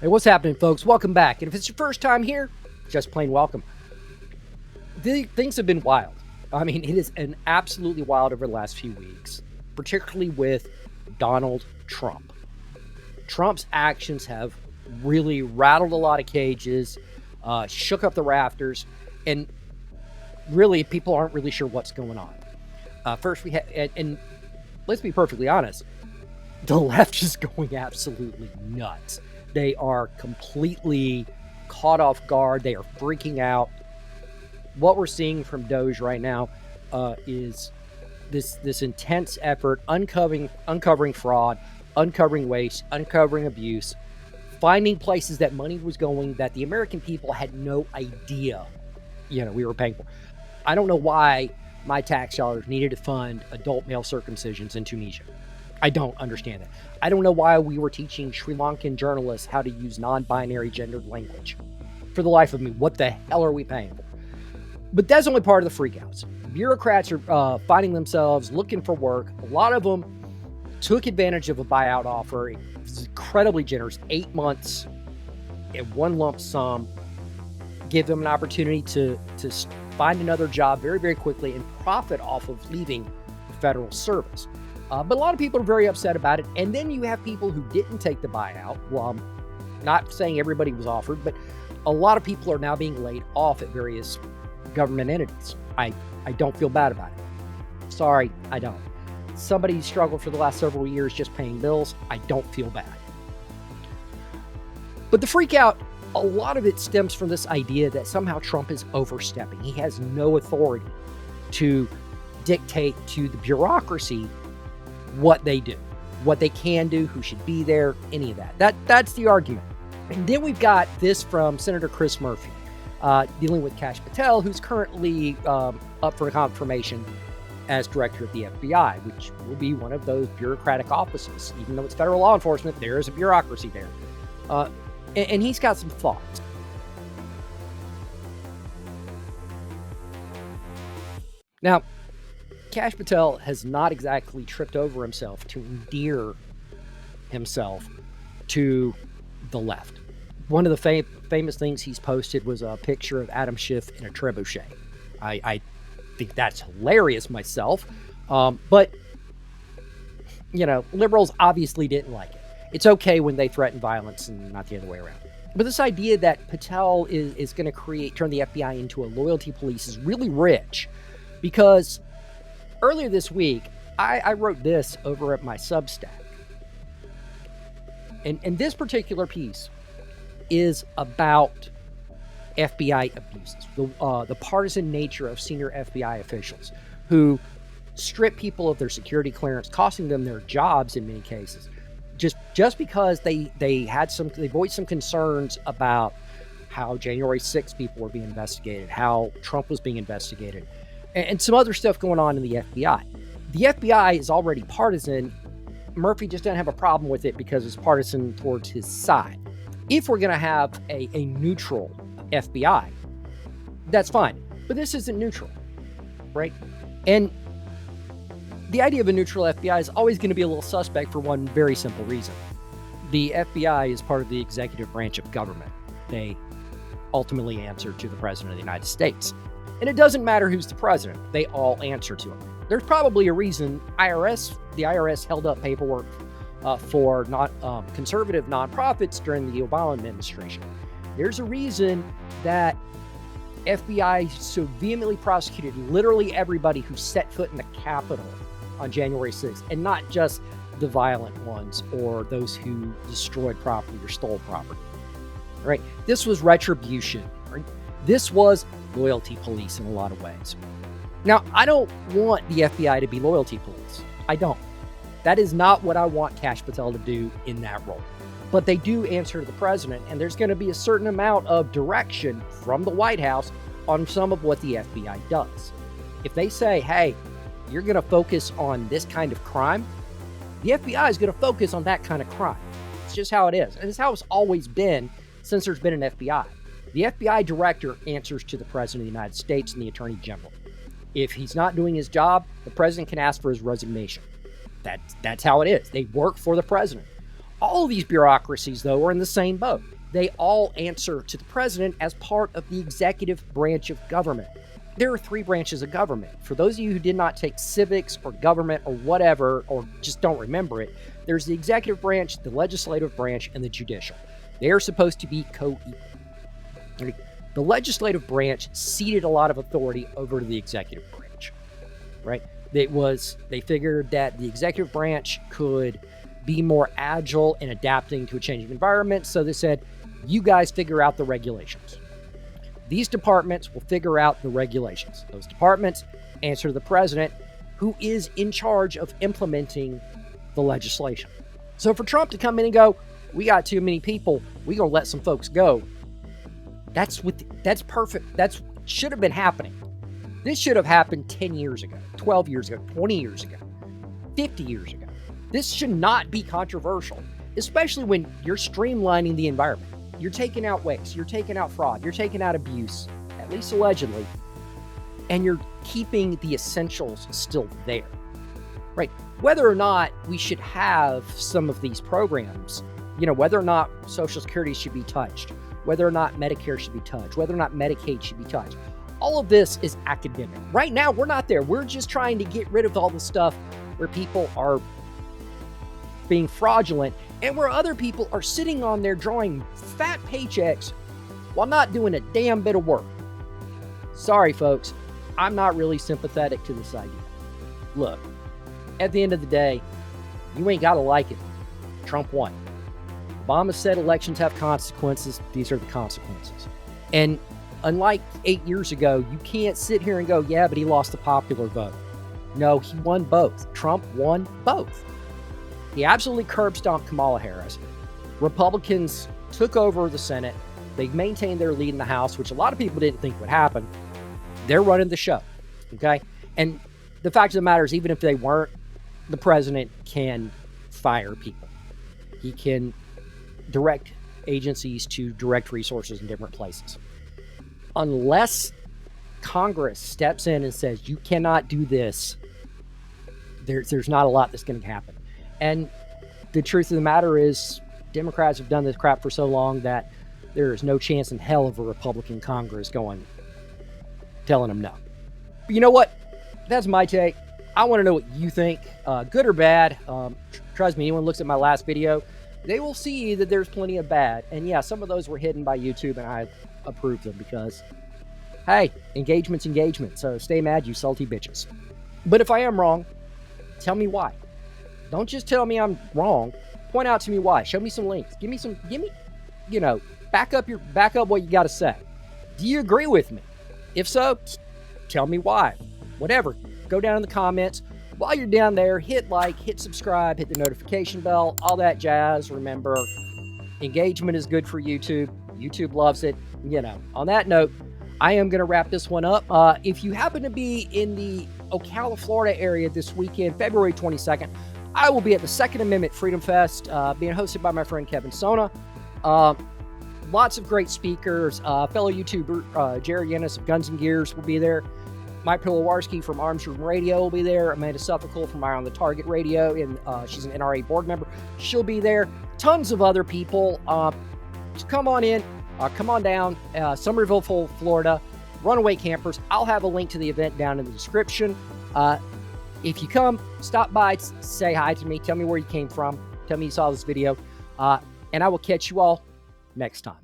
Hey, what's happening, folks? Welcome back. And if it's your first time here, just plain welcome. Things have been wild. I mean, it is an absolutely wild over the last few weeks, particularly with Donald Trump. Trump's actions have really rattled a lot of cages, shook up the rafters, and really, people aren't really sure what's going on. First, we had, and let's be perfectly honest, the left is going absolutely nuts. They are completely caught off guard. They are freaking out. What we're seeing from Doge right now is this intense effort uncovering fraud, uncovering waste, uncovering abuse, finding places that money was going that the American people had no idea, we were paying for. I don't know why my tax dollars needed to fund adult male circumcisions in Tunisia. I don't understand that. I don't know why we were teaching Sri Lankan journalists how to use non-binary gendered language. For the life of me, what the hell are we paying for? But that's only part of the freakouts. Bureaucrats are finding themselves looking for work. A lot of them took advantage of a buyout offer. It was incredibly generous, 8 months at one lump sum, give them an opportunity to find another job very, very quickly and profit off of leaving the federal service. But a lot of people are very upset about it. And then you have people who didn't take the buyout. Well, I'm not saying everybody was offered, but a lot of people are now being laid off at various government entities. I don't feel bad about it. Sorry, I don't. Somebody struggled for the last several years just paying bills. I don't feel bad. But the freak out, a lot of it stems from this idea that somehow Trump is overstepping. He has no authority to dictate to the bureaucracy what they do, what they can do, who should be there, any of that. That's the argument. And then we've got this from Senator Chris Murphy, dealing with Kash Patel, who's currently up for confirmation as director of the FBI, which will be one of those bureaucratic offices. Even though it's federal law enforcement, there is a bureaucracy there. And he's got some thoughts. Now, Kash Patel has not exactly tripped over himself to endear himself to the left. One of the famous things he's posted was a picture of Adam Schiff in a trebuchet. I think that's hilarious myself. But, liberals obviously didn't like it. It's okay when they threaten violence and not the other way around. But this idea that Patel is going to turn the FBI into a loyalty police is really rich, because earlier this week, I wrote this over at my Substack. And this particular piece is about FBI abuses, the partisan nature of senior FBI officials who strip people of their security clearance, costing them their jobs in many cases, just because they voiced some concerns about how January 6th people were being investigated, how Trump was being investigated, and some other stuff going on in the FBI. The FBI is already partisan. Murphy just doesn't have a problem with it because it's partisan towards his side. If we're going to have a neutral FBI, that's fine. But this isn't neutral, right? And the idea of a neutral FBI is always going to be a little suspect for one very simple reason. The FBI is part of the executive branch of government. They ultimately answer to the President of the United States. And it doesn't matter who's the president. They all answer to him. There's probably a reason the IRS held up paperwork for conservative nonprofits during the Obama administration. There's a reason that FBI so vehemently prosecuted literally everybody who set foot in the Capitol on January 6th, and not just the violent ones or those who destroyed property or stole property. Right? This was retribution. Right? This was loyalty police in a lot of ways. Now, I don't want the FBI to be loyalty police. I don't. That is not what I want Kash Patel to do in that role. But they do answer to the president, and there's going to be a certain amount of direction from the White House on some of what the FBI does. If they say, hey, you're going to focus on this kind of crime, the FBI is going to focus on that kind of crime. It's just how it is. And it's how it's always been since there's been an FBI. The FBI director answers to the President of the United States and the Attorney General. If he's not doing his job, the president can ask for his resignation. That's how it is. They work for the president. All of these bureaucracies, though, are in the same boat. They all answer to the president as part of the executive branch of government. There are 3 branches of government. For those of you who did not take civics or government or whatever, or just don't remember it, there's the executive branch, the legislative branch, and the judicial. They are supposed to be co-equal. The legislative branch ceded a lot of authority over to the executive branch, right? They figured that the executive branch could be more agile in adapting to a changing environment. So they said, you guys figure out the regulations. These departments will figure out the regulations. Those departments answer to the president, who is in charge of implementing the legislation. So for Trump to come in and go, we got too many people, we're going to let some folks go. That's perfect. That should have been happening. This should have happened 10 years ago, 12 years ago, 20 years ago, 50 years ago. This should not be controversial, especially when you're streamlining the environment. You're taking out waste, you're taking out fraud, you're taking out abuse, at least allegedly, and you're keeping the essentials still there, right? Whether or not we should have some of these programs, whether or not Social Security should be touched, whether or not Medicare should be touched, whether or not Medicaid should be touched, all of this is academic. Right now, we're not there. We're just trying to get rid of all the stuff where people are being fraudulent and where other people are sitting on there drawing fat paychecks while not doing a damn bit of work. Sorry, folks. I'm not really sympathetic to this idea. Look, at the end of the day, you ain't got to like it. Trump won. Obama said elections have consequences. These are the consequences. And unlike 8 years ago, you can't sit here and go, yeah, but he lost the popular vote. No, he won both. Trump won both. He absolutely curb stomped Kamala Harris. Republicans took over the Senate. They maintained their lead in the House, which a lot of people didn't think would happen. They're running the show, okay? And the fact of the matter is, even if they weren't, the president can fire people. He can direct agencies to direct resources in different places. Unless Congress steps in and says, you cannot do this, there's not a lot that's going to happen. And the truth of the matter is, Democrats have done this crap for so long that there is no chance in hell of a Republican Congress telling them no. But you know what? That's my take. I want to know what you think, good or bad. Trust me, anyone looks at my last video, they will see that there's plenty of bad. And yeah, some of those were hidden by YouTube, and I approved them because, hey, engagement's engagement. So stay mad, you salty bitches. But if I am wrong, tell me why. Don't just tell me I'm wrong. Point out to me why. Show me some links. Give me, back up what you got to say. Do you agree with me? If so, tell me why. Whatever. Go down in the comments. While you're down there, hit like, hit subscribe, hit the notification bell, all that jazz. Remember, engagement is good for YouTube. YouTube loves it. On that note, I am going to wrap this one up. If you happen to be in the Ocala, Florida area this weekend, February 22nd, I will be at the Second Amendment Freedom Fest, being hosted by my friend Kevin Sona. Lots of great speakers. Fellow YouTuber Jerry Ennis of Guns and Gears will be there. Mike Pilawarski from Arms Room Radio will be there. Amanda Suffolk from Eye on the Target Radio, and she's an NRA board member. She'll be there. Tons of other people. So come on in. Come on down. Somerville, Florida. Runaway Campers. I'll have a link to the event down in the description. If you come, stop by, say hi to me. Tell me where you came from. Tell me you saw this video. And I will catch you all next time.